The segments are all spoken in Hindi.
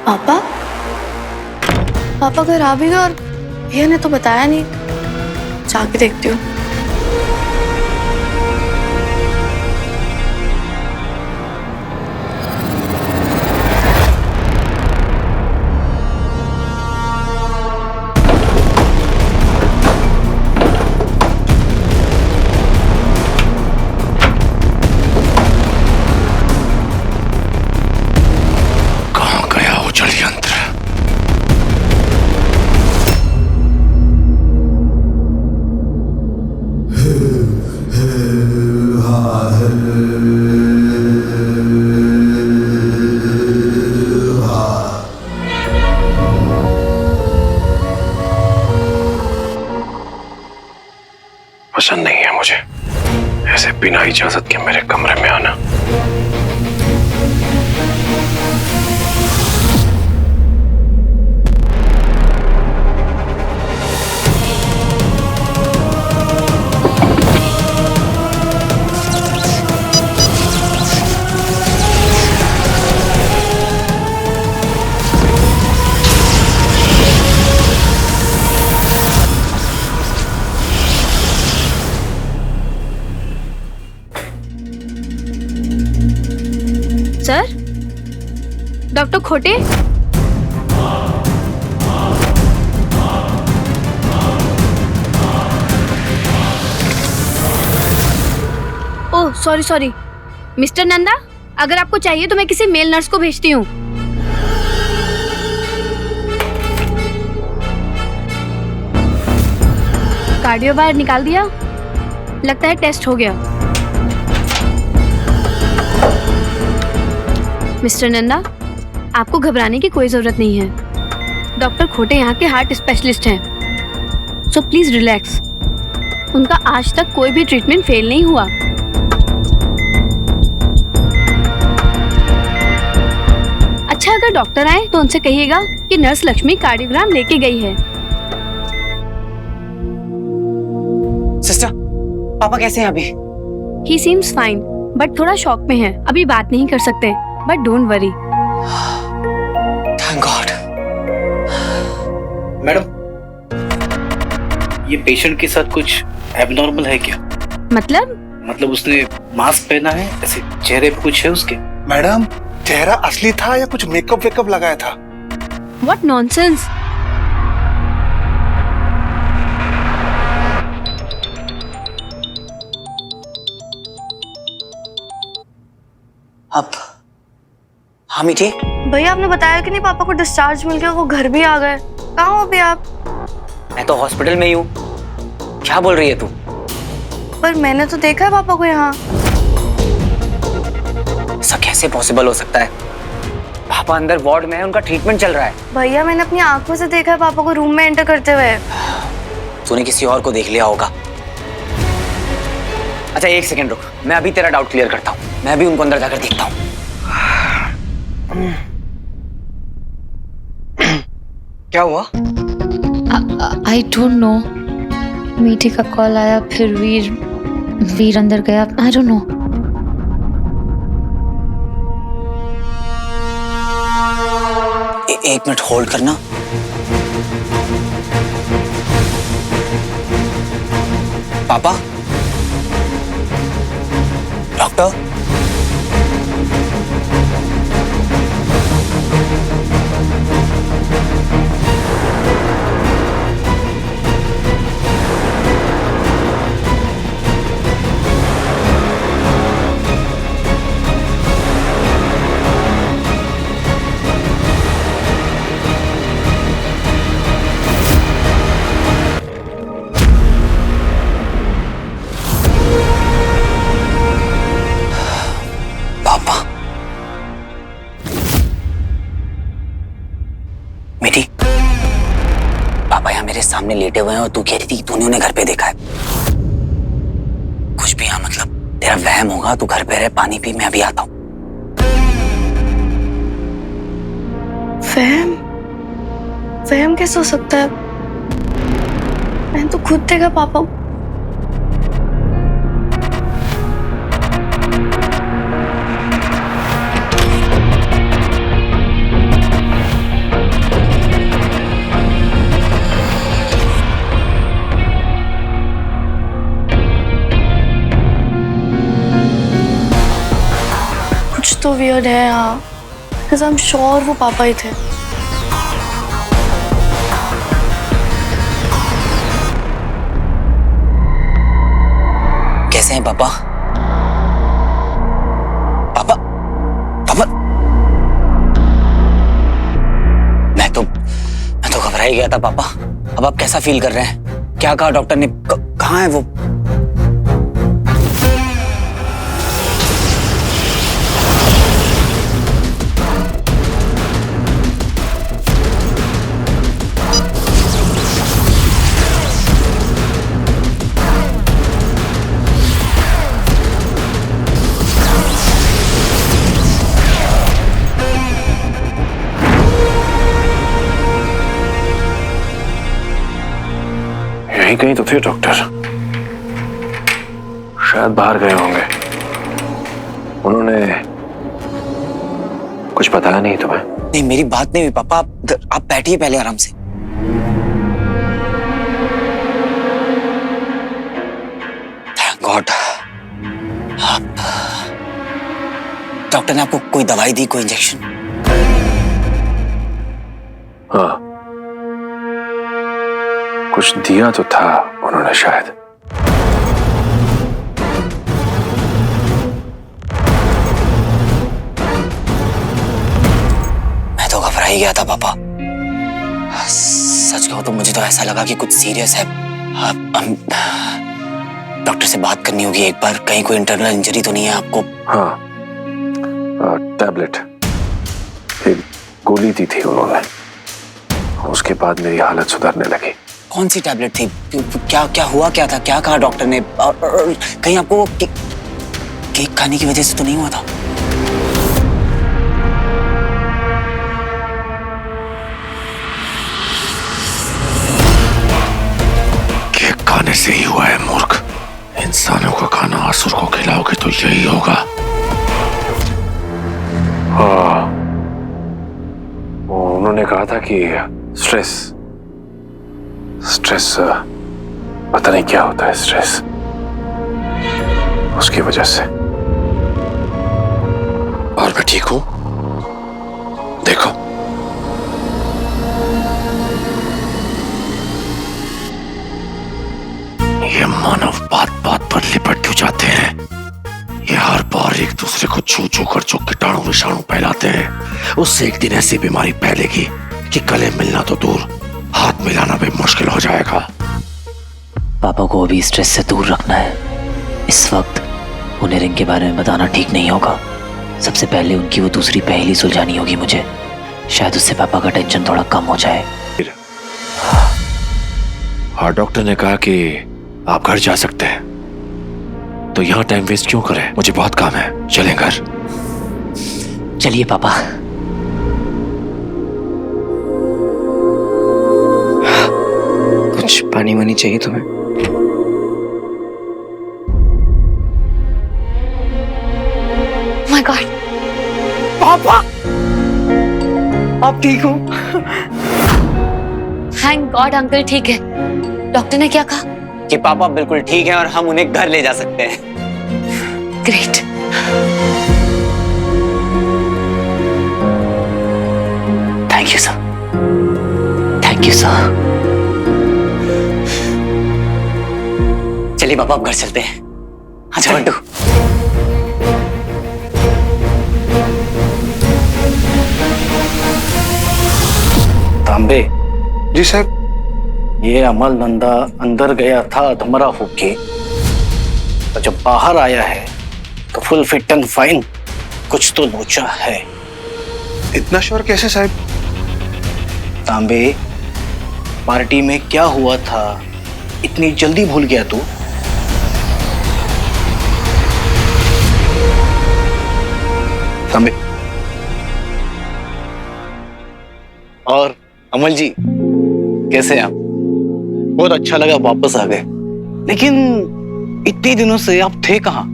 पापा पापा घर आ भी गए और भैया ने तो बताया नहीं। जाके देखती हूँ। पसंद नहीं है मुझे ऐसे बिना इजाजत के मेरे कमरे में आना। सर, डॉक्टर खोटे? ओह सॉरी मिस्टर नंदा, अगर आपको चाहिए तो मैं किसी मेल नर्स को भेजती हूँ। कार्डियो बाहर निकाल दिया, लगता है टेस्ट हो गया। मिस्टर नंदा, आपको घबराने की कोई जरूरत नहीं है। डॉक्टर खोटे यहाँ के हार्ट स्पेशलिस्ट हैं, सो प्लीज रिलैक्स। उनका आज तक कोई भी ट्रीटमेंट फेल नहीं हुआ। अच्छा, अगर डॉक्टर आए तो उनसे कहिएगा कि नर्स लक्ष्मी कार्डियोग्राम लेके गई है। सिस्टर, पापा कैसे हैं अभी? ही सीम्स फाइन, बट थोड़ा शॉक में है। अभी बात नहीं कर सकते, but don't worry. Thank God. Madam, ये पेशेंट के साथ कुछ एबनॉर्मल है क्या? मतलब उसने मास्क पहना है, ऐसे चेहरे पे कुछ है उसके? मैडम, चेहरा असली था या कुछ मेकअप वेकअप लगाया था? What nonsense. अब हाँ मीठी, भैया आपने बताया कि नहीं पापा को डिस्चार्ज मिल गया, वो घर भी आ गए। कहाँ हो अभी आप? मैं तो हॉस्पिटल में ही हूँ। क्या बोल रही है तू? पर मैंने तो देखा है पापा को यहाँ। ऐसा कैसे पॉसिबल हो सकता है? पापा अंदर वार्ड में है, उनका ट्रीटमेंट चल रहा है। भैया मैंने अपनी आंखों से देखा है पापा को रूम में एंटर करते हुए। तूने किसी और को देख लिया होगा। अच्छा एक सेकंड रुक, मैं अभी तेरा डाउट क्लियर करता हूँ। मैं अभी उनको अंदर जाकर देखता हूँ। क्या हुआ? I don't know. मीठी का कॉल आया, फिर वीर अंदर गया। I don't know. एक मिनट होल्ड करना। पापा, डॉक्टर, मीठी, पापा यहाँ मेरे सामने लेटे हुए हैं और तू कह रही थी कि तूने उन्हें घर पे देखा है। कुछ भी यहाँ मतलब तेरा वहम होगा, तू घर पे रहे, पानी पी, मैं अभी आता हूँ। फहम फहम कैसे हो सकता है? मैंने तो खुद देखा पापा को। कुछ तो वियर्ड है यहाँ, बिकॉज आई एम श्योर वो पापा ही थे। कैसे हैं पापा? पापा, पापा, मैं तो घबरा ही गया था पापा। अब आप कैसा फील कर रहे हैं? क्या कहा डॉक्टर ने? कहाँ है वो? यहीं कहीं तो थे डॉक्टर, शायद बाहर गए होंगे। उन्होंने कुछ बताया नहीं तुम्हें? नहीं, मेरी बात नहीं हुई पापा। आप बैठिए पहले आराम से। Thank God. डॉक्टर ने आपको कोई दवाई दी, कोई इंजेक्शन? हाँ, कुछ दिया तो था उन्होंने शायद। मैं तो घबरा ही गया था पापा। सच कहूं तो मुझे तो ऐसा लगा कि कुछ सीरियस है। डॉक्टर से बात करनी होगी एक बार, कहीं कोई इंटरनल इंजरी तो नहीं है आपको? हाँ, टैबलेट, एक गोली दी थी उन्होंने, उसके बाद मेरी हालत सुधरने लगी। कौन सी टैबलेट थी? क्या हुआ, क्या था, क्या कहा डॉक्टर ने? और कहीं आपको वो केक खाने की वजह से तो नहीं हुआ था? केक खाने से ही हुआ है मूर्ख। इंसानों का खाना असुर को खिलाओगे तो यही होगा। हाँ, उन्होंने कहा था कि स्ट्रेस पता नहीं क्या होता है स्ट्रेस, उसकी वजह से। और मैं ठीक हूं, देखो। ये मानव बात बात पर लिपट क्यों जाते हैं? ये हर बार एक दूसरे को छू छू कर जो कीटाणु विषाणु फैलाते हैं, उससे एक दिन ऐसी बीमारी फैलेगी कि गले मिलना तो दूर, हाथ मिलाना भी मुश्किल हो जाएगा। पापा को अभी स्ट्रेस से दूर रखना है। इस वक्त उन्हें रिंग के बारे में बताना ठीक नहीं होगा। सबसे पहले उनकी वो दूसरी पहेली सुलझानी होगी मुझे। शायद उससे पापा का टेंशन थोड़ा कम हो जाए। हाँ, डॉक्टर ने कहा कि आप घर जा सकते हैं, तो यहाँ टाइम वेस्ट क्यों करें? मुझे बहुत काम है, चलें घर। चलिए पापा। कुछ पानी वानी चाहिए तुम्हें? माय गॉड, पापा, आप ठीक हो? थैंक गॉड अंकल ठीक है। डॉक्टर ने क्या कहा? कि पापा बिल्कुल ठीक हैं और हम उन्हें घर ले जा सकते हैं। Great. Thank you sir, thank you sir. चलिए पापा, अब घर चलते हैं। अच्छा बंटू। तांबे, जी साहब। ये अमल नंदा अंदर गया था अधमरा होके, और जब बाहर आया है तो फुल फिट एंड फाइन। कुछ तो लोचा है। इतना श्योर कैसे साहब? तांबे, पार्टी में क्या हुआ था इतनी जल्दी भूल गया तू? तांबे। और अमल जी कैसे हैं आप? बहुत अच्छा लगा वापस आ गए, लेकिन इतने दिनों से आप थे कहाँ?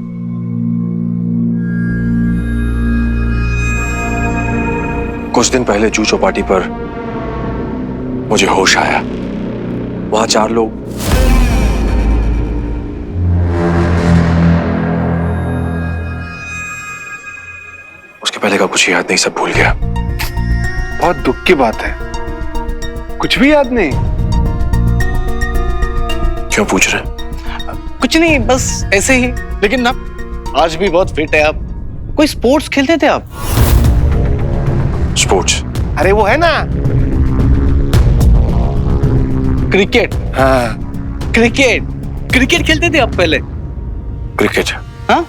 कुछ दिन पहले जू चौपाटी पर मुझे होश आया। वहां 4 लोग उसके पहले का कुछ याद नहीं, सब भूल गया। बहुत दुख की बात है, कुछ भी याद नहीं। क्यों पूछ रहे? कुछ नहीं, बस ऐसे ही। लेकिन ना आज भी बहुत फिट है आप। कोई स्पोर्ट्स खेलते थे आप? स्पोर्ट्स? अरे वो है ना, क्रिकेट। हाँ क्रिकेट क्रिकेट खेलते थे आप पहले? क्रिकेट? हाँ।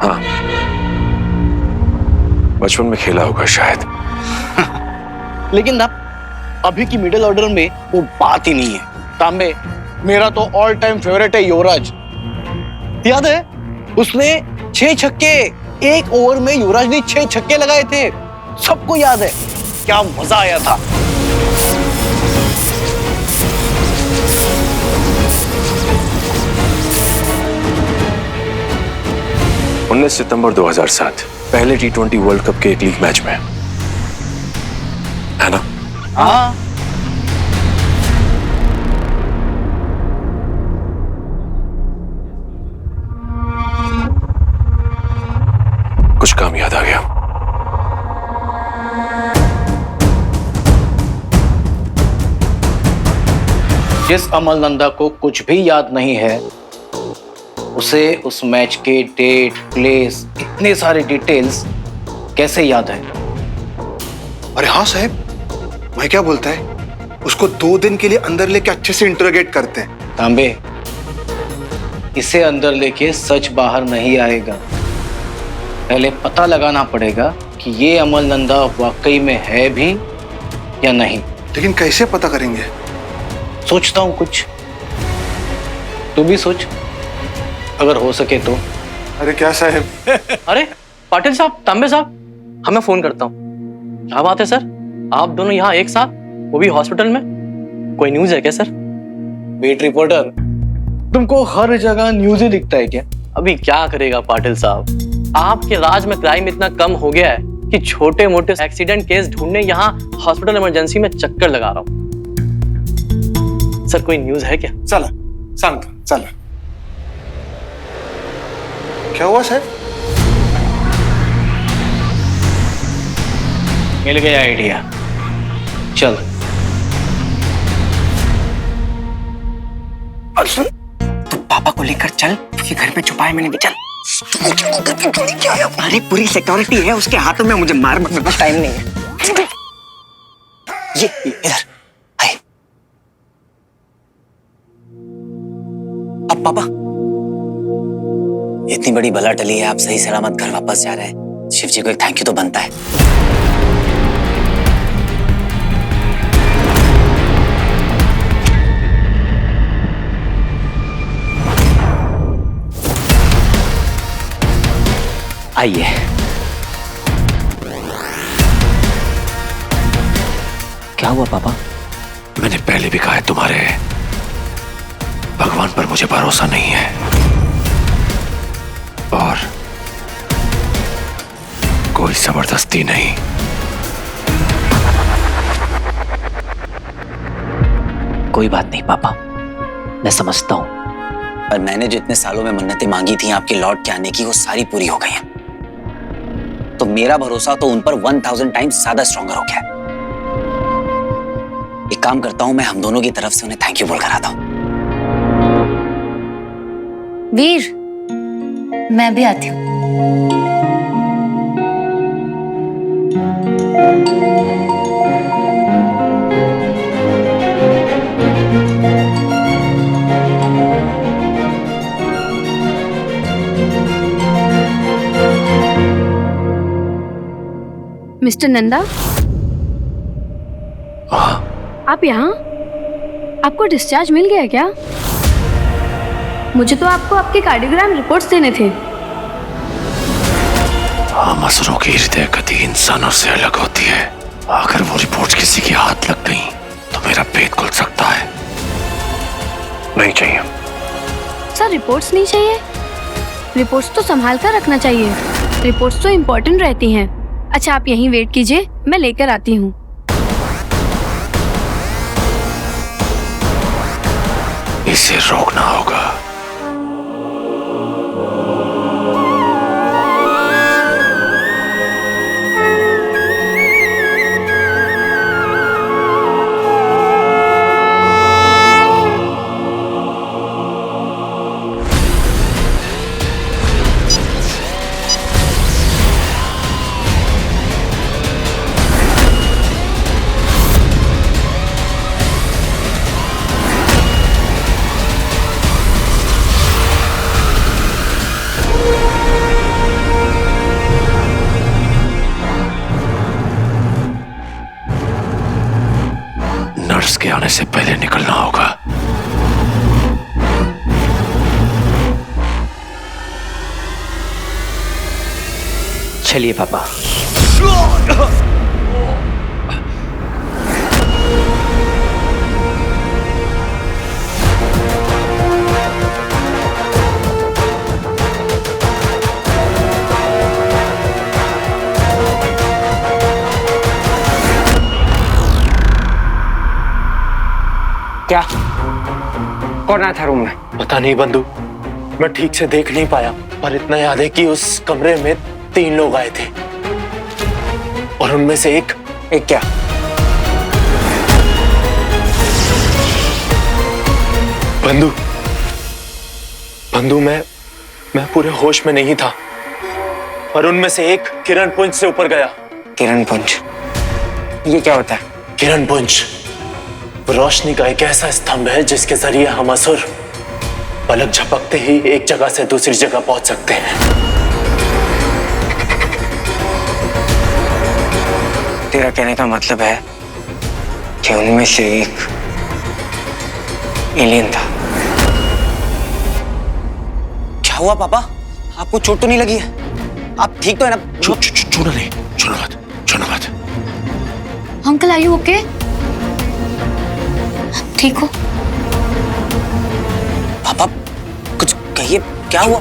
हाँ, बचपन में खेला होगा शायद। लेकिन ना अभी की मिडिल ऑर्डर में वो बात ही नहीं है। तांबे, मेरा तो ऑल टाइम फेवरेट है युवराज। याद है उसने 6 छक्के, एक ओवर में युवराज ने 6 छक्के लगाए थे। सबको याद है, क्या मजा आया था। 19 सितंबर 2007 पहले T20 वर्ल्ड कप के एक लीग मैच में, है ना? हाँ। कुछ काम याद आ गया। जिस अमल नंदा को कुछ भी याद नहीं है, उसे उस मैच के डेट, प्लेस, इतने सारे डिटेल्स कैसे याद है? अरे हाँ साहब, मैं क्या बोलता है, उसको 2 दिन के लिए अंदर लेके अच्छे से इंटरोगेट करते हैं। तांबे, इसे अंदर लेके सच बाहर नहीं आएगा। पहले पता लगाना पड़ेगा कि ये अमल नंदा वाकई में है भी या नहीं। लेकिन कैसे पता करेंगे? सोचता हूं कुछ, तू भी सोच, अगर हो सके तो। अरे क्या साहब? अरे पाटिल साहब, तांबे साहब, हमें फोन करता हूँ। क्या बात है सर, आप दोनों यहाँ एक साथ, वो भी हॉस्पिटल में? कोई न्यूज है क्या सर? वेट रिपोर्टर, तुमको हर जगह न्यूज ही दिखता है क्या? अभी क्या करेगा पाटिल साहब, आपके राज में क्राइम इतना कम हो गया है कि छोटे मोटे एक्सीडेंट केस ढूंढने यहाँ हॉस्पिटल इमरजेंसी में चक्कर लगा रहा हूँ। सर कोई न्यूज है क्या? चला सांगतो, चला। क्या हुआ साहब? मिल गया आइडिया, चल। तो पापा को लेकर चल, उसके घर पे छुपाए मैंने भी। चल। अरे पूरी सिक्योरिटी है उसके हाथों में, मुझे मार मत, मेरे पास टाइम नहीं है। ये इधर आए। अब पापा, इतनी बड़ी बला टली है, आप सही सलामत घर वापस जा रहे हैं। शिव जी को एक थैंक यू तो बनता है। आइए। क्या हुआ पापा? मैंने पहले भी कहा है, तुम्हारे भगवान पर मुझे भरोसा नहीं है, और कोई जबरदस्ती नहीं। कोई बात नहीं पापा, मैं समझता हूं। पर मैंने जो इतने सालों में मन्नतें मांगी थी आपके लौट के आने की, वो सारी पूरी हो गई हैं। तो मेरा भरोसा तो उन पर 1000 टाइम्स ज्यादा स्ट्रॉन्गर हो गया है। एक काम करता हूं, मैं हम दोनों की तरफ से उन्हें थैंक यू बोलकर आता हूं। वीर, मैं भी आती हूँ। मिस्टर नंदा, आप यहाँ? आपको डिस्चार्ज मिल गया क्या? मुझे तो आपको आपके कार्डियोग्राम रिपोर्ट्स देने थे। मसरों की हृदय गति इंसानों से अलग होती है। अगर वो रिपोर्ट किसी के हाथ लग गई तो मेरा पेट खुल सकता है। नहीं चाहिए सर, रिपोर्ट्स नहीं चाहिए? रिपोर्ट्स तो संभाल कर रखना चाहिए। रिपोर्ट्स तो इम्पोर्टेंट रहती हैं। अच्छा, आप यहीं वेट कीजिए, मैं लेकर आती हूँ। इसे रोकना होगा। नर्स के आने से पहले निकलना होगा। चलिए पापा। क्या? कौन आया था रूम में? पता नहीं बंधु, मैं ठीक से देख नहीं पाया, पर इतना याद है कि उस कमरे में 3 लोग आए थे और उनमें से एक क्या? बंधु, मैं पूरे होश में नहीं था, पर उनमें से एक किरण पुंज से ऊपर गया। किरण पुंज? ये क्या होता है? किरण पुंज रोशनी का एक ऐसा स्तंभ है जिसके जरिए हम असुर पलक झपकते ही एक जगह से दूसरी जगह पहुंच सकते हैं। तेरा कहने का मतलब है कि उनमें से एक एलियन था। क्या हुआ पापा? आपको चोट तो नहीं लगी है? आप ठीक तो है ना? छूना मत। Uncle, are you okay? ठीक हो? पापा कुछ कहिए, क्या हुआ?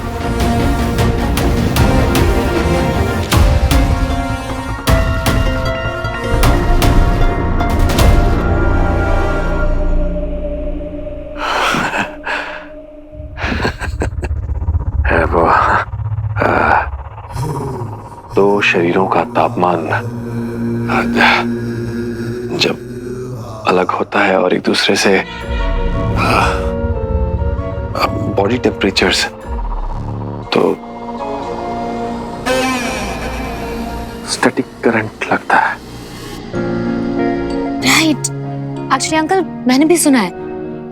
है वो 2 शरीरों का तापमान जब अलग होता है और एक दूसरे से बॉडी टेम्परेचर्स, तो स्टैटिक करंट लगता है। राइट। एक्चुअली अंकल, मैंने भी सुना है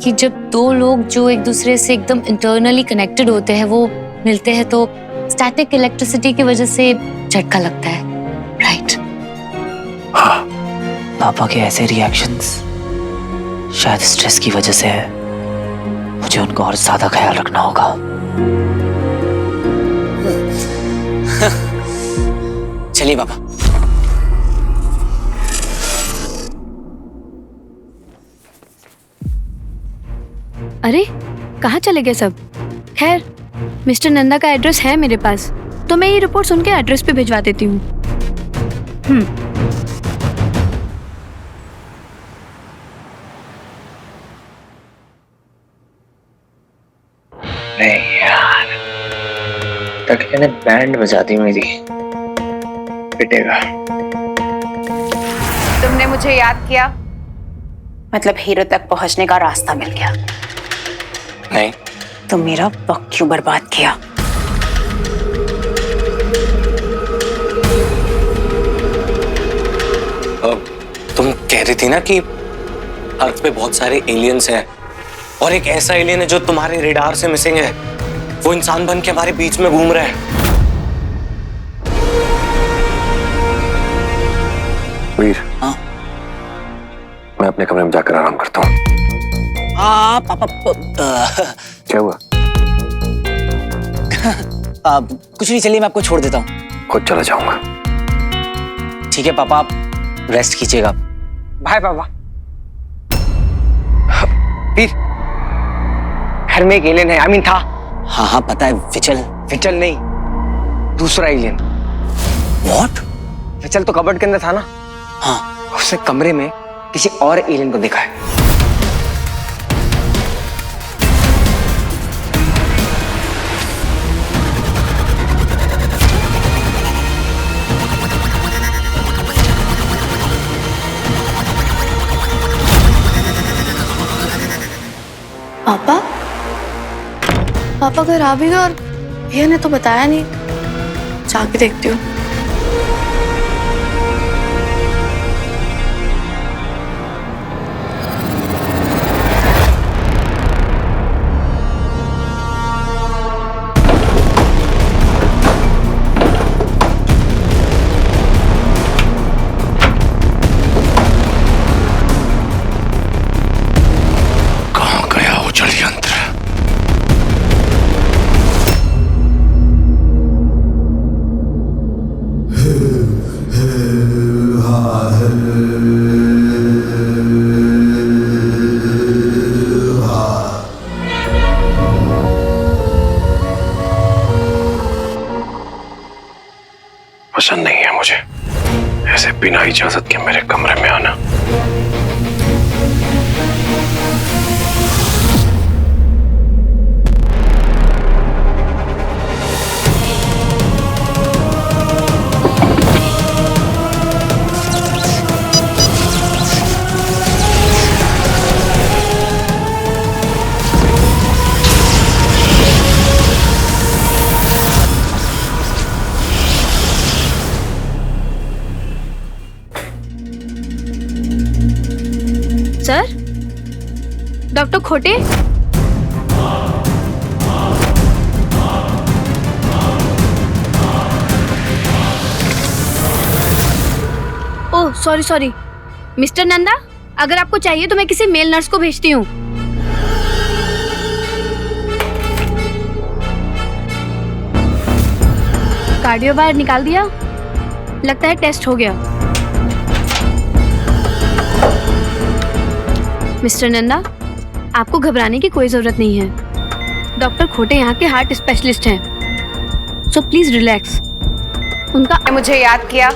कि जब 2 लोग जो एक दूसरे से एकदम इंटरनली कनेक्टेड होते हैं वो मिलते हैं तो स्टैटिक इलेक्ट्रिसिटी की वजह से झटका लगता है। राइट। हाँ। पापा के ऐसे रिएक्शंस शायद स्ट्रेस की वजह से है। मुझे उनका और ज्यादा ख्याल रखना होगा। चलिए पापा। अरे, कहाँ चले गए सब? खैर, मिस्टर नंदा का एड्रेस है मेरे पास, तो मैं ये रिपोर्ट्स उनके एड्रेस पे भिजवा देती हूँ। नहीं यार, तकिया ने बैंड बजा दी मेरी। पिटेगा। तुमने मुझे याद किया, मतलब हीरो तक पहुंचने का रास्ता मिल गया। नहीं, तुम मेरा वक्त क्यों बर्बाद किया? तुम कह रही थी ना कि अर्थ पे बहुत सारे एलियंस हैं और एक ऐसा एलियन है जो तुम्हारे रेडार से मिसिंग है। वो इंसान बन के हमारे बीच में घूम रहा है। वीर, हाँ मैं अपने कमरे में जाकर आराम करता हूँ। हाँ पापा क्या हुआ? कुछ नहीं, चलिए मैं आपको छोड़ देता हूँ। खुद चला जाऊंगा। ठीक है पापा, आप रेस्ट कीजिएगा। बाय पापा। वीर, घर में एक एलियन है, आई मीन था। हाँ हाँ पता है, विचल। विचल नहीं, दूसरा एलियन। व्हाट? विचल तो कबर्ड के अंदर था ना। हाँ, उसने कमरे में किसी और एलियन को देखा है। पापा पापा घर आ भी गए और भैया ने तो बताया नहीं। जाके देखती हूँ। कहाँ गया वो जल यंत्र? पसंद नहीं है मुझे ऐसे बिना इजाजत के मेरे कमरे में आना। सर, डॉक्टर खोटे? Oh sorry sorry, mister Nanda, अगर आपको चाहिए तो मैं किसी मेल नर्स को भेजती हूँ। कार्डियो बाहर निकाल दिया, लगता है टेस्ट हो गया। मिस्टर नंदा, आपको घबराने की कोई जरूरत नहीं है। डॉक्टर खोटे यहाँ के हार्ट स्पेशलिस्ट हैं, सो प्लीज रिलैक्स। उनका मुझे याद किया,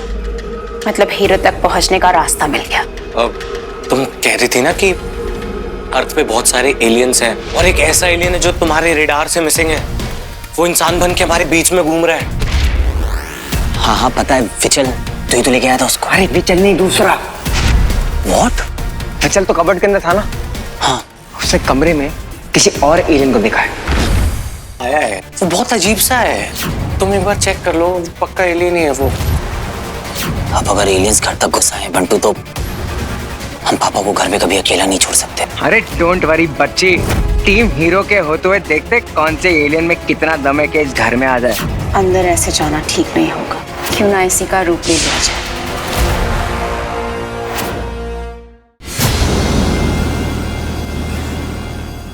मतलब हीरो तक पहुंचने का रास्ता मिल गया। अब तुम कह रही थी ना कि अर्थ पे बहुत सारे एलियंस हैं और एक ऐसा एलियन है जो तुम्हारे रेडार से मिसिंग है। वो इंसान बन के हमारे बीच में घूम रहा है। हाँ हाँ पता है, विचल तू ही तो लेके आया था उसको। अरे विचल नहीं, दूसरा। व्हाट? विचल तो कबर्ड के अंदर था ना। हाँ, उसने कमरे में किसी और एलियन को देखा है। आया है, वो बहुत अजीब सा है। तुम एक बार चेक कर लो, पक्का एलियन ही है वो। अब अगर एलियंस घर तक घुस आए बंटू, तो हम पापा को घर में कभी अकेला नहीं छोड़ सकते। अरे डोंट वरी बच्ची, टीम हीरो के होते हुए देखते कौन से एलियन में कितना दम है कि इस घर में आ जाए। अंदर ऐसे जाना ठीक नहीं होगा, क्यों ना इसी का रूप ले लिया जाए।